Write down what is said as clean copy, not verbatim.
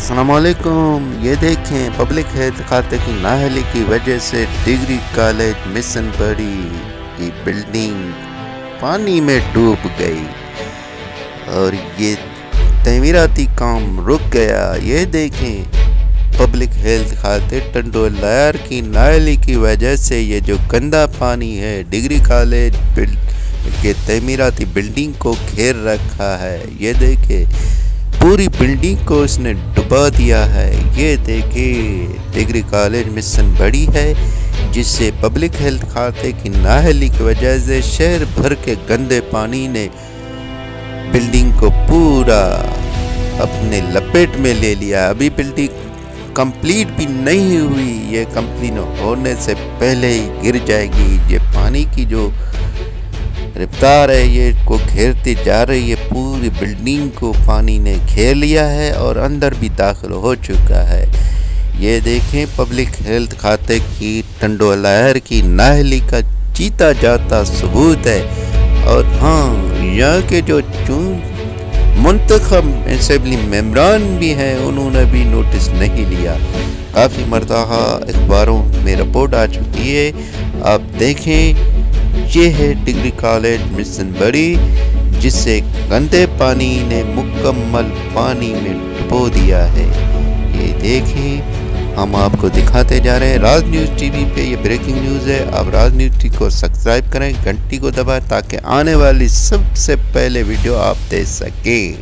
السلام علیکم۔ یہ دیکھیں، پبلک ہیلتھ کھاتے کی نااہلی کی وجہ سے ڈگری کالج مشن بڑی کی بلڈنگ پانی میں ڈوب گئی اور یہ تعمیراتی کام رک گیا۔ یہ دیکھیں، پبلک ہیلتھ کھاتے ٹنڈو لائر کی نااہلی کی وجہ سے یہ جو گندا پانی ہے ڈگری کالج کے تعمیراتی بلڈنگ کو گھیر رکھا ہے۔ یہ دیکھیں، پوری بلڈنگ کو اس نے ڈبا دیا ہے۔ یہ دیکھیں، ڈگری کالج مشن بڑی ہے جس سے پبلک ہیلتھ کھاتے کی نااہلی کی وجہ سے شہر بھر کے گندے پانی نے بلڈنگ کو پورا اپنے لپیٹ میں لے لیا۔ ابھی بلڈنگ کمپلیٹ بھی نہیں ہوئی، یہ کمپلیٹ ہونے سے پہلے ہی گر جائے گی۔ یہ پانی کی جو رفتار ہے یہ کو گھیرتی جا رہی ہے، پوری بلڈنگ کو پانی نے گھیر لیا ہے اور اندر بھی داخل ہو چکا ہے۔ یہ دیکھیں، پبلک ہیلتھ کھاتے کی ٹنڈو لائر کی نااہلی کا جیتا جاتا ثبوت ہے۔ اور ہاں، یہاں کے جو منتخب اسمبلی ممبران بھی ہیں انہوں نے بھی نوٹس نہیں لیا۔ کافی مرتبہ اخباروں میں رپورٹ آ چکی ہے، آپ دیکھیں۔ یہ ہے ڈگری کالج مشن بڑی جس سے گندے پانی نے مکمل پانی میں ڈبو دیا ہے۔ یہ دیکھیں، ہم آپ کو دکھاتے جا رہے ہیں۔ راز نیوز ٹی وی پہ یہ بریکنگ نیوز ہے۔ آپ راز نیوز ٹی وی کو سبسکرائب کریں، گھنٹی کو دبائیں تاکہ آنے والی سب سے پہلے ویڈیو آپ دیکھ سکیں۔